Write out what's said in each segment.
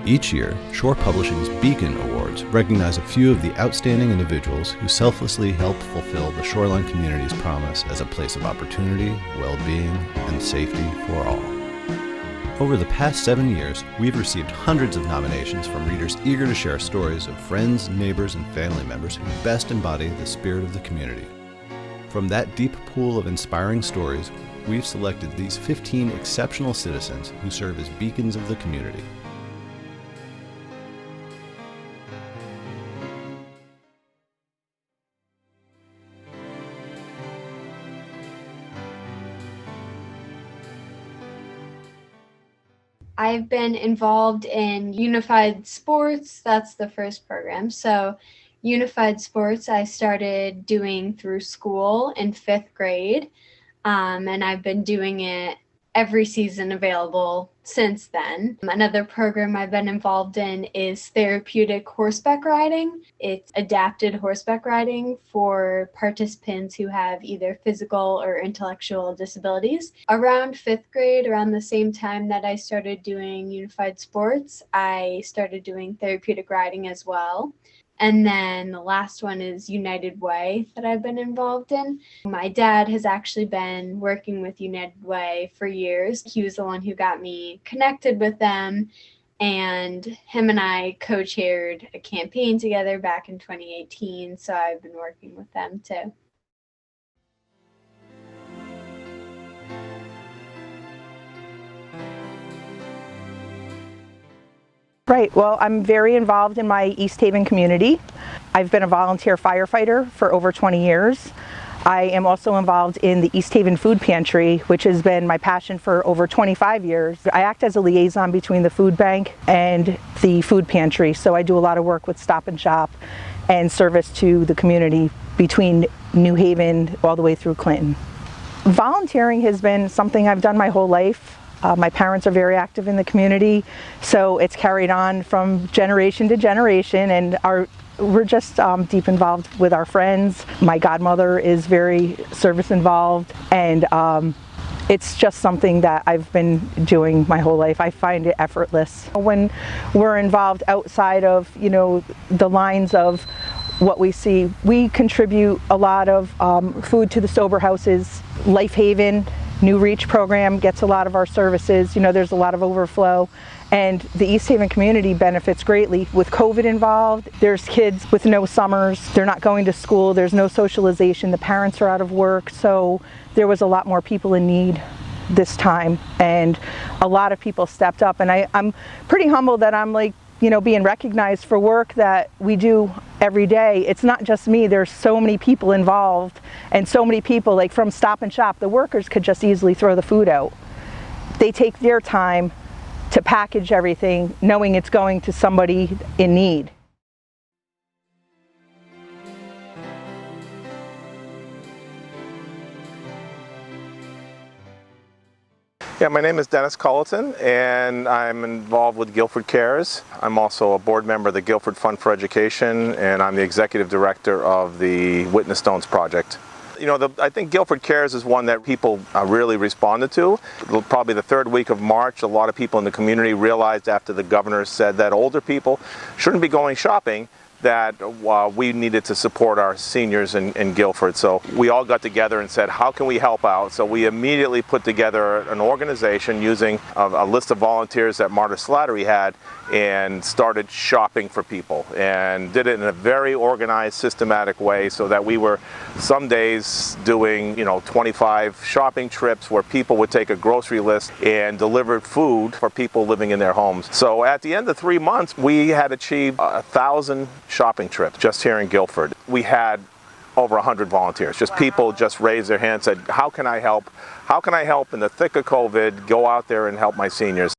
Each year, Shore Publishing's Beacon Awards recognize a few of the outstanding individuals who selflessly help fulfill the shoreline community's promise as a place of opportunity, well-being, and safety for all. Over the past 7 years, we've received hundreds of nominations from readers eager to share stories of friends, neighbors, and family members who best embody the spirit of the community. From that deep pool of inspiring stories, we've selected these 15 exceptional citizens who serve as beacons of the community. I've been involved in Unified Sports. That's the first program. So Unified Sports I started doing through school in 5th grade, and I've been doing it every season available since then. Another program I've been involved in is therapeutic horseback riding. It's adapted horseback riding for participants who have either physical or intellectual disabilities. Around 5th grade, around the same time that I started doing Unified Sports, I started doing therapeutic riding as well. And then the last one is United Way that I've been involved in. My dad has actually been working with United Way for years. He was the one who got me connected with them, and him and I co-chaired a campaign together back in 2018, so I've been working with them too. Right, well, I'm very involved in my East Haven community. I've been a volunteer firefighter for over 20 years. I am also involved in the East Haven Food Pantry, which has been my passion for over 25 years. I act as a liaison between the food bank and the food pantry, so I do a lot of work with Stop and Shop and service to the community between New Haven all the way through Clinton. Volunteering has been something I've done my whole life. My parents are very active in the community, so it's carried on from generation to generation, and we're just deep involved with our friends. My godmother is very service involved, and it's just something that I've been doing my whole life. I find it effortless. When we're involved outside of, the lines of what we see, we contribute a lot of food to the sober houses. Life Haven New Reach program gets a lot of our services. There's a lot of overflow, and the East Haven community benefits greatly. With COVID involved, there's kids with no summers, they're not going to school, there's no socialization, the parents are out of work, so there was a lot more people in need this time, and a lot of people stepped up, and I'm pretty humbled that I'm being recognized for work that we do every day. It's not just me, there's so many people involved, and so many people, like from Stop and Shop, the workers could just easily throw the food out. They take their time to package everything, knowing it's going to somebody in need. Yeah, my name is Dennis CULLITON, and I'm involved with Guilford Cares. I'm also a board member of the Guilford Fund for Education, and I'm the executive director of the Witness Stones Project. I think Guilford Cares is one that people really responded to. Probably the 3rd week of March, a lot of people in the community realized after the governor said that older people shouldn't be going shopping, that we needed to support our seniors in Guilford. So we all got together and said, how can we help out? So we immediately put together an organization using a list of volunteers that Marta Slattery had, and started shopping for people, and did it in a very organized, systematic way, so that we were some days doing 25 shopping trips where people would take a grocery list and deliver food for people living in their homes. So at the end of 3 months, we had achieved 1,000 shopping trips just here in Guilford. We had over 100 volunteers. Just people just raised their hands, said, how can I help? How can I help in the thick of COVID, go out there and help my seniors?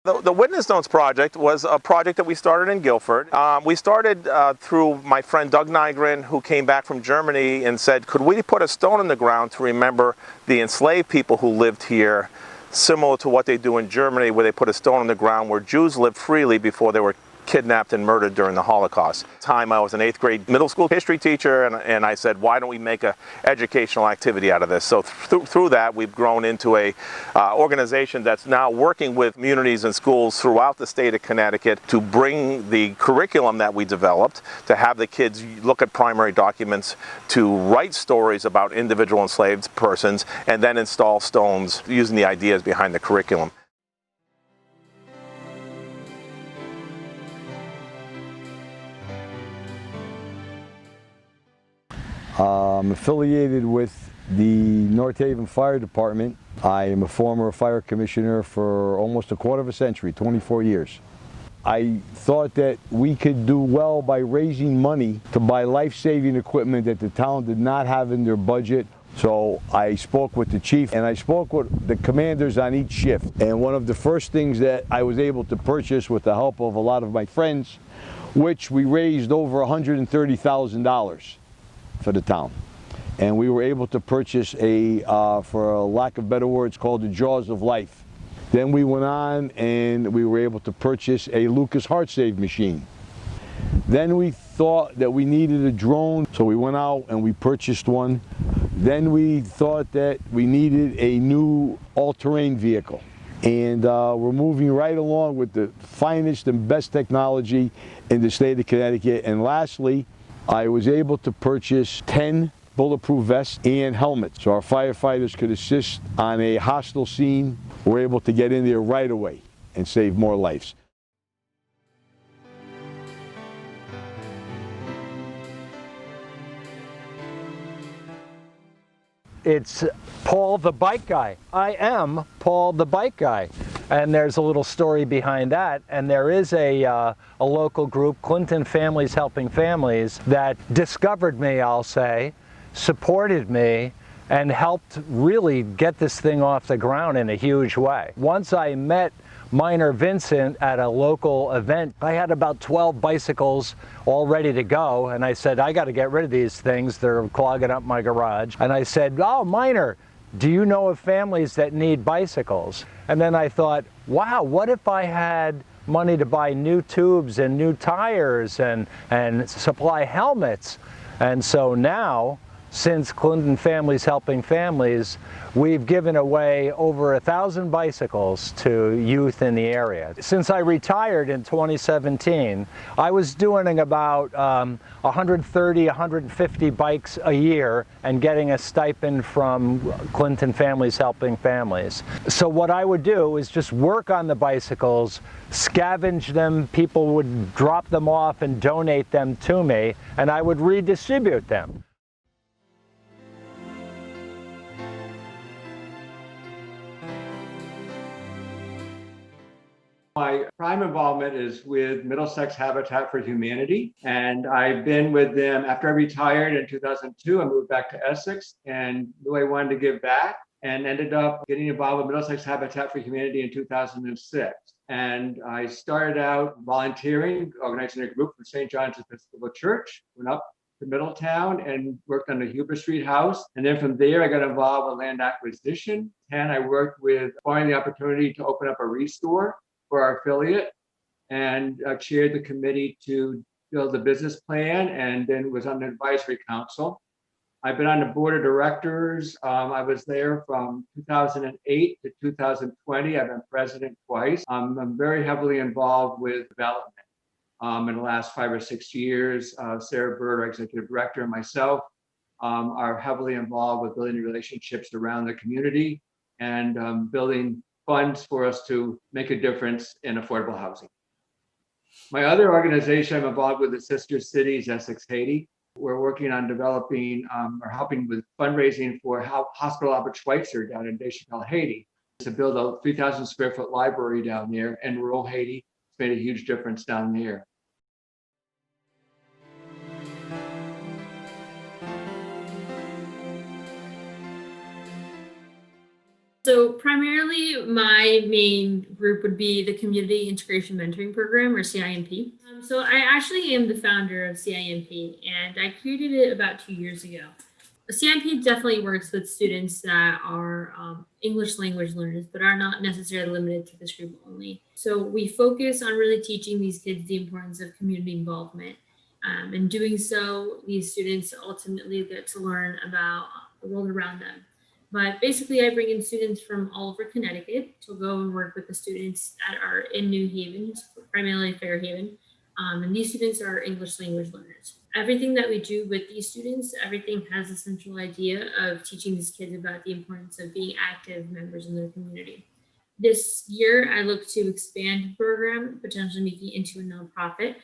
The Witness Stones Project was a project that we started in Guilford. We started through my friend Doug Nygren, who came back from Germany and said, could we put a stone in the ground to remember the enslaved people who lived here, similar to what they do in Germany, where they put a stone in the ground where Jews lived freely before they were kidnapped and murdered during the Holocaust. At the time I was an 8th grade middle school history teacher, and I said, why don't we make an educational activity out of this? So through that, we've grown into a organization that's now working with communities and schools throughout the state of Connecticut to bring the curriculum that we developed, to have the kids look at primary documents, to write stories about individual enslaved persons, and then install stones using the ideas behind the curriculum. I'm affiliated with the North Haven Fire Department. I am a former fire commissioner for almost a quarter of a century, 24 years. I thought that we could do well by raising money to buy life-saving equipment that the town did not have in their budget. So I spoke with the chief and I spoke with the commanders on each shift. And one of the first things that I was able to purchase with the help of a lot of my friends, which we raised over $130,000 for the town. And we were able to purchase for a lack of better words, called the Jaws of Life. Then we went on and we were able to purchase a Lucas Heart Save machine. Then we thought that we needed a drone, so we went out and we purchased one. Then we thought that we needed a new all-terrain vehicle. And we're moving right along with the finest and best technology in the state of Connecticut. And lastly, I was able to purchase 10 bulletproof vests and helmets, so our firefighters could assist on a hostile scene. We're able to get in there right away and save more lives. It's Paul the Bike Guy. I am Paul the Bike Guy. And there's a little story behind that. And there is a local group, Clinton Families Helping Families, that discovered me, I'll say, supported me, and helped really get this thing off the ground in a huge way. Once I met Minor Vincent at a local event, I had about 12 bicycles all ready to go, and I said, I got to get rid of these things. They're clogging up my garage. And I said, oh, Minor, do you know of families that need bicycles? And then I thought, wow, what if I had money to buy new tubes and new tires and supply helmets? And so now, since Clinton Families Helping Families, we've given away over 1,000 bicycles to youth in the area. Since I retired in 2017, I was doing about 130, 150 bikes a year and getting a stipend from Clinton Families Helping Families. So what I would do is just work on the bicycles, scavenge them, people would drop them off and donate them to me, and I would redistribute them. My prime involvement is with Middlesex Habitat for Humanity, and I've been with them after I retired in 2002. I moved back to Essex and knew I wanted to give back, and ended up getting involved with Middlesex Habitat for Humanity in 2006. And I started out volunteering, organizing a group from St. John's Episcopal Church, went up to Middletown and worked on the Huber Street house. And then from there, I got involved with land acquisition. And I worked with finding the opportunity to open up a restore for our affiliate, and chaired the committee to build the business plan, and then was on the advisory council. I've been on the board of directors. I was there from 2008 to 2020. I've been president twice. I'm very heavily involved with development. In the last 5 or 6 years, Sarah Bird, our executive director, and myself are heavily involved with building relationships around the community and building funds for us to make a difference in affordable housing. My other organization I'm involved with is Sister Cities Essex Haiti. We're working on developing or helping with fundraising for Hospital Albert Schweitzer down in Deschapelle, Haiti, to build a 3,000 square foot library down there in rural Haiti. It's made a huge difference down there. So primarily, my main group would be the Community Integration Mentoring Program, or CIMP. So I actually am the founder of CIMP, and I created it about 2 years ago. CIP definitely works with students that are English language learners, but are not necessarily limited to this group only. So we focus on really teaching these kids the importance of community involvement. In doing so, these students ultimately get to learn about the world around them. But basically, I bring in students from all over Connecticut to go and work with the students that are in New Haven, primarily Fairhaven. And these students are English language learners. Everything that we do with these students, everything has a central idea of teaching these kids about the importance of being active members in their community. This year, I look to expand the program, potentially making it into a nonprofit.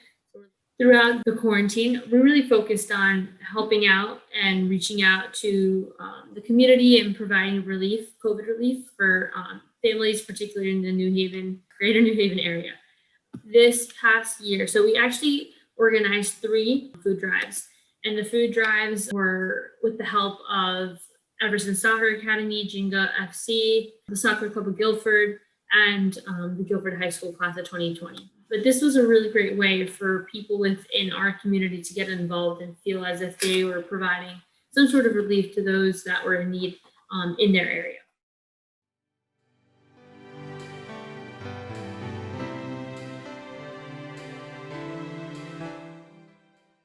Throughout the quarantine, we're really focused on helping out and reaching out to the community and providing relief, COVID relief for families, particularly in the greater New Haven area. This past year, so we actually organized 3 food drives, and the food drives were with the help of Everson Soccer Academy, Jinga FC, the Soccer Club of Guilford, and the Guilford High School class of 2020. But this was a really great way for people within our community to get involved and feel as if they were providing some sort of relief to those that were in need in their area.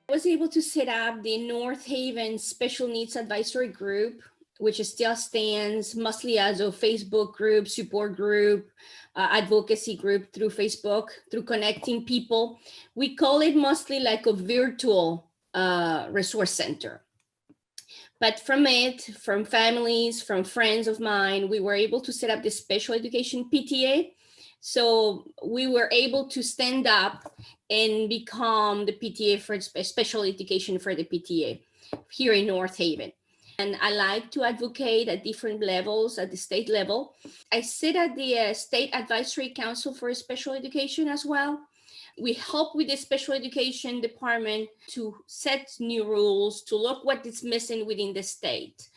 I was able to set up the North Haven Special Needs Advisory Group, which still stands mostly as a Facebook group, support group, advocacy group through Facebook, through connecting people. We call it mostly like a virtual resource center. But from families, from friends of mine, we were able to set up the special education PTA. So we were able to stand up and become the PTA for special education for the PTA here in North Haven. And I like to advocate at different levels, at the state level. I sit at the State Advisory Council for Special Education as well. We help with the special education department to set new rules, to look what is missing within the state.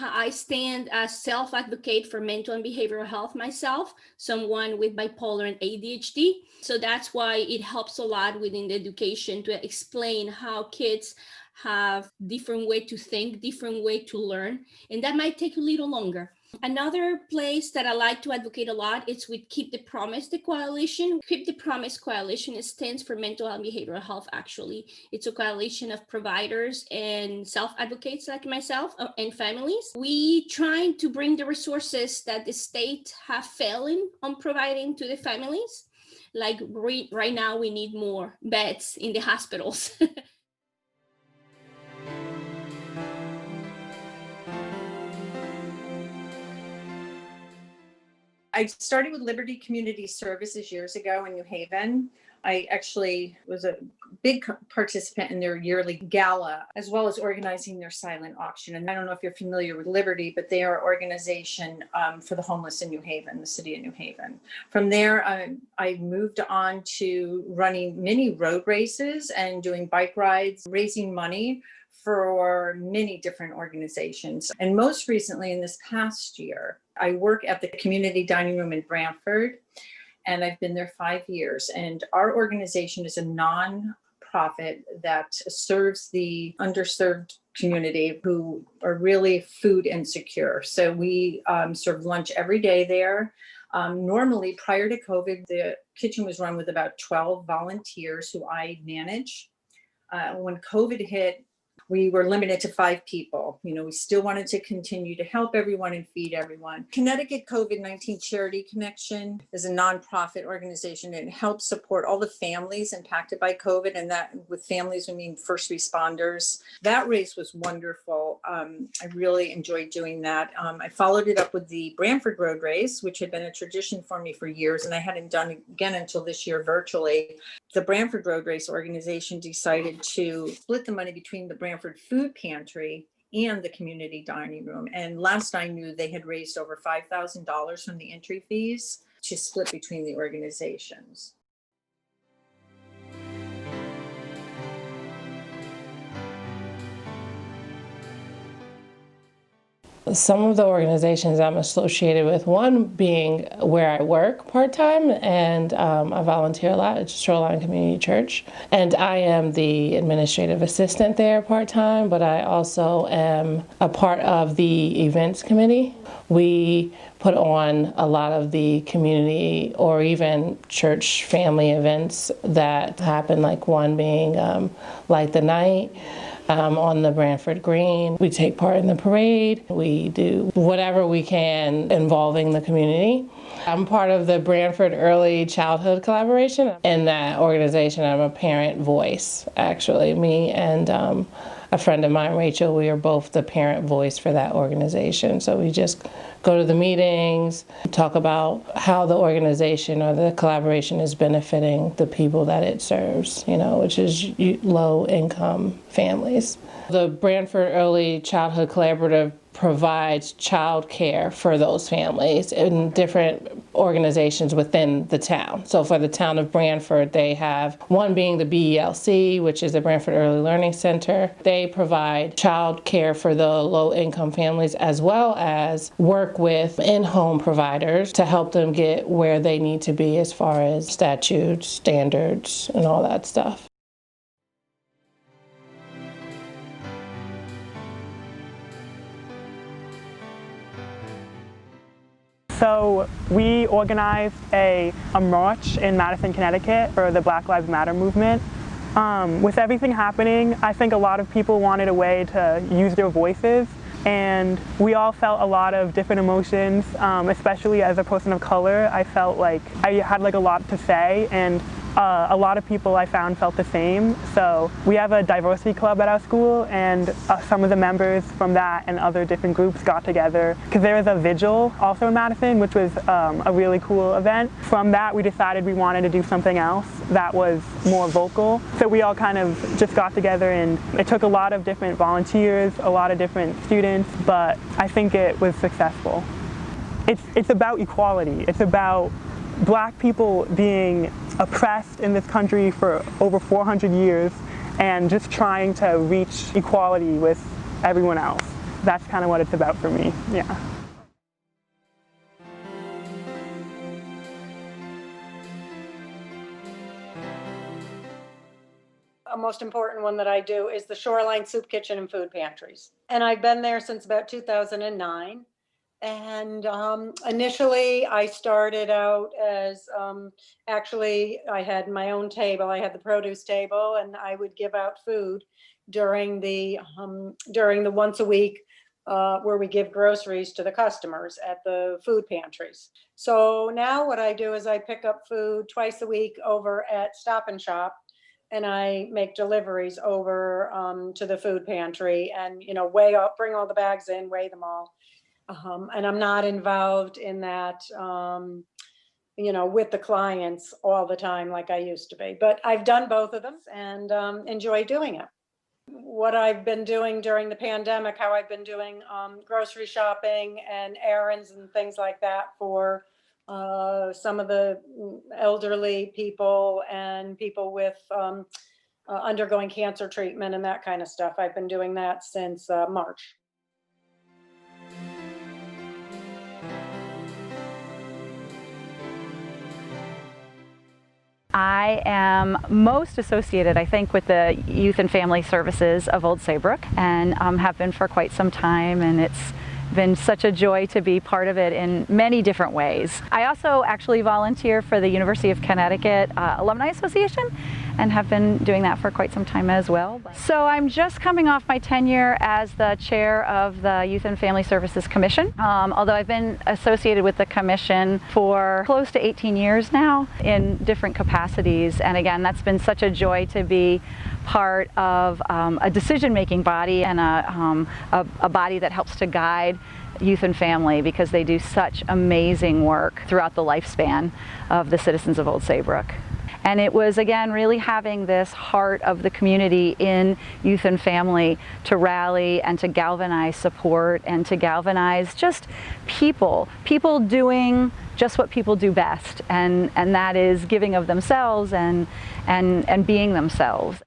I stand as self-advocate for mental and behavioral health myself, someone with bipolar and ADHD. So that's why it helps a lot within the education to explain how kids have different way to think, different way to learn, and that might take a little longer. Another place that I like to advocate a lot is with Keep the Promise, the coalition. Keep the Promise coalition stands for mental and behavioral health, actually. It's a coalition of providers and self-advocates like myself and families. We try to bring the resources that the state have failing on providing to the families. Like right now, we need more beds in the hospitals. I started with Liberty Community Services years ago in New Haven. I actually was a big participant in their yearly gala, as well as organizing their silent auction. And I don't know if you're familiar with Liberty, but they are an organization for the homeless in New Haven, the city of New Haven. From there, I moved on to running mini road races and doing bike rides, raising money for many different organizations. And most recently, in this past year, I work at the community dining room in Brantford, and I've been there 5 years. And our organization is a nonprofit that serves the underserved community who are really food insecure. So we serve lunch every day there. Normally, prior to COVID, the kitchen was run with about 12 volunteers who I manage. When COVID hit, we were limited to 5 people. You know, we still wanted to continue to help everyone and feed everyone. Connecticut COVID-19 Charity Connection is a nonprofit organization and helps support all the families impacted by COVID. And that with families, we mean first responders. That race was wonderful. I really enjoyed doing that. I followed it up with the Brantford Road Race, which had been a tradition for me for years, and I hadn't done it again until this year virtually. The Brantford Road Race organization decided to split the money between the Brantford Food Pantry and the community dining room. And last I knew, they had raised over $5,000 from the entry fees to split between the organizations. Some of the organizations I'm associated with, one being where I work part-time, and I volunteer a lot at Shoreline Community Church. And I am the administrative assistant there part-time, but I also am a part of the events committee. We put on a lot of the community or even church family events that happen, like one being Light the Night. On the Branford Green. We take part in the parade. We do whatever we can involving the community. I'm part of the Branford Early Childhood Collaboration. In that organization, I'm a parent voice, actually. Me and a friend of mine, Rachel, we are both the parent voice for that organization. So we just go to the meetings, talk about how the organization or the collaboration is benefiting the people that it serves, which is low-income families. The Branford Early Childhood Collaborative provides child care for those families in different organizations within the town. So for the town of Branford, they have one being the BELC, which is the Branford Early Learning Center. They provide child care for the low-income families, as well as work with in-home providers to help them get where they need to be as far as statutes, standards, and all that stuff. So we organized a march in Madison, Connecticut for the Black Lives Matter movement. With everything happening, I think a lot of people wanted a way to use their voices, and we all felt a lot of different emotions, especially as a person of color. I felt like I had a lot to say, and a lot of people I found felt the same. So we have a diversity club at our school, and some of the members from that and other different groups got together because there was a vigil also in Madison, which was a really cool event. From that, we decided we wanted to do something else that was more vocal. So we all kind of just got together, and it took a lot of different volunteers, a lot of different students, but I think it was successful. It's about equality. It's about Black people being oppressed in this country for over 400 years and just trying to reach equality with everyone else. That's kind of what it's about for me, yeah. A most important one that I do is the Shoreline Soup Kitchen and Food Pantries. And I've been there since about 2009. And initially I started out as, actually I had my own table. I had the produce table, and I would give out food during the once a week where we give groceries to the customers at the food pantries. So now what I do is I pick up food twice a week over at Stop and Shop, and I make deliveries over to the food pantry, and weigh up, bring all the bags in, weigh them all. And I'm not involved in that, with the clients all the time like I used to be. But I've done both of them and enjoy doing it. What I've been doing during the pandemic, how I've been doing grocery shopping and errands and things like that for some of the elderly people and people with undergoing cancer treatment and that kind of stuff. I've been doing that since March. I am most associated, I think, with the Youth and Family Services of Old Saybrook, and have been for quite some time, and it's been such a joy to be part of it in many different ways. I also actually volunteer for the University of Connecticut Alumni Association, and have been doing that for quite some time as well. So I'm just coming off my tenure as the chair of the Youth and Family Services Commission, although I've been associated with the commission for close to 18 years now in different capacities. And again, that's been such a joy to be part of a decision-making body and a body that helps to guide youth and family, because they do such amazing work throughout the lifespan of the citizens of Old Saybrook. And it was, again, really having this heart of the community in youth and family to rally and to galvanize support and to galvanize just people doing just what people do best, and that is giving of themselves and being themselves.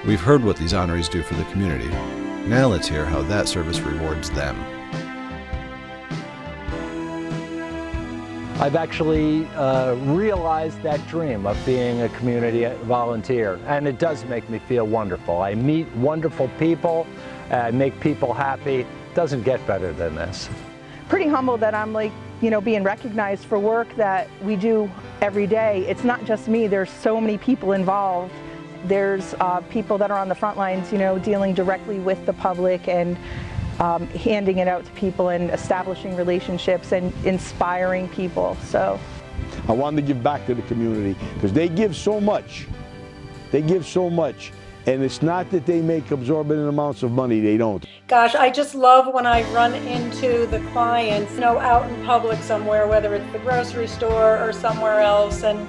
We've heard what these honorees do for the community. Now let's hear how that service rewards them. I've actually realized that dream of being a community volunteer, and it does make me feel wonderful. I meet wonderful people, make people happy. Doesn't get better than this. Pretty humbled that I'm being recognized for work that we do every day. It's not just me, there's so many people involved. There's people that are on the front lines, dealing directly with the public and handing it out to people and establishing relationships and inspiring people. So I wanted to give back to the community because they give so much. They give so much. And it's not that they make exorbitant amounts of money, they don't. Gosh, I just love when I run into the clients, out in public somewhere, whether it's the grocery store or somewhere else, and,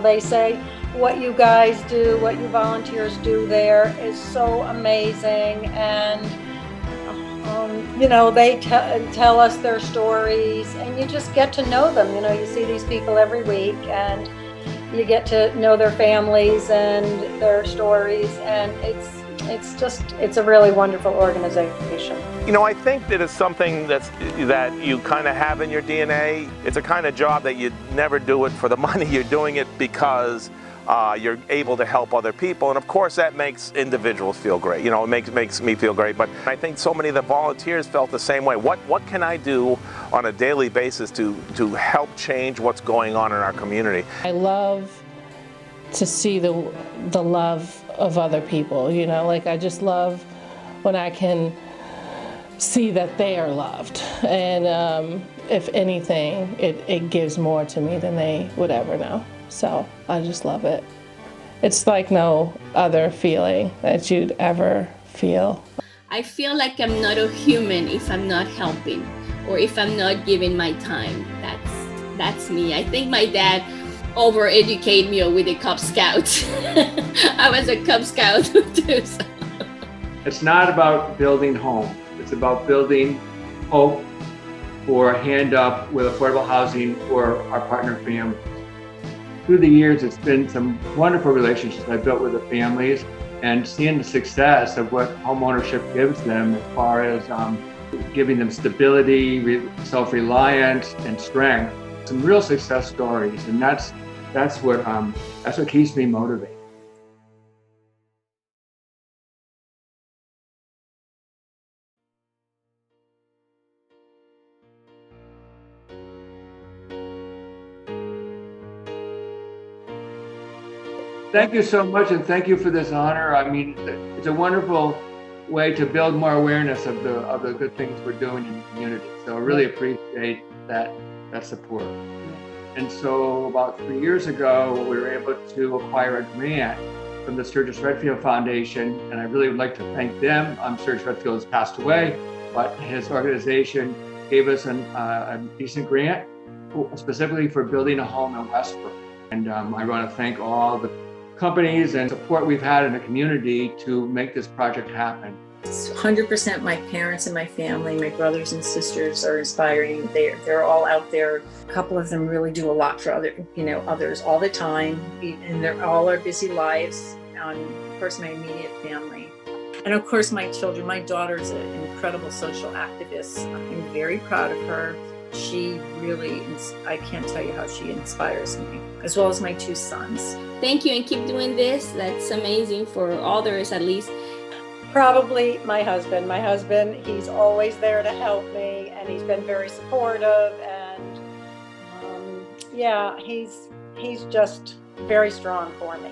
they say, what you guys do, what you volunteers do there is so amazing. And they tell us their stories, and you just get to know them. You see these people every week, and you get to know their families and their stories, and it's a really wonderful organization. I think that it's something that you kind of have in your DNA. It's a kind of job that you never do it for the money. You're doing it because you're able to help other people, and of course that makes individuals feel great. It makes me feel great. But I think so many of the volunteers felt the same way. What can I do on a daily basis to help change what's going on in our community? I love to see the love of other people. I just love when I can see that they are loved, and if anything, it gives more to me than they would ever know. So I just love it. It's like no other feeling that you'd ever feel. I feel like I'm not a human if I'm not helping or if I'm not giving my time. That's me. I think my dad over-educated me with the Cub Scouts. I was a Cub Scout too. So. It's not about building homes. It's about building hope for a hand up with affordable housing for our partner families. Through the years, it's been some wonderful relationships I've built with the families, and seeing the success of what homeownership gives them as far as giving them stability, self-reliance, and strength. Some real success stories, and that's what keeps me motivated. Thank you so much, and thank you for this honor. I mean, it's a wonderful way to build more awareness of the good things we're doing in the community. So I really appreciate that support. And so about 3 years ago, we were able to acquire a grant from the Sturgis Redfield Foundation, and I really would like to thank them. Sturgis Redfield has passed away, but his organization gave us a decent grant specifically for building a home in Westbrook. And I want to thank all the companies and support we've had in the community to make this project happen. 100% my parents and my family, my brothers and sisters are inspiring. They're all out there. A couple of them really do a lot for others all the time, and they're all our busy lives. Of course, my immediate family. And of course, my children. My daughter's an incredible social activist. I'm very proud of her. She really, I can't tell you how she inspires me, as well as my 2 sons. Thank you, and keep doing this. That's amazing for others, at least. Probably my husband. My husband, he's always there to help me, and he's been very supportive, and yeah, he's just very strong for me.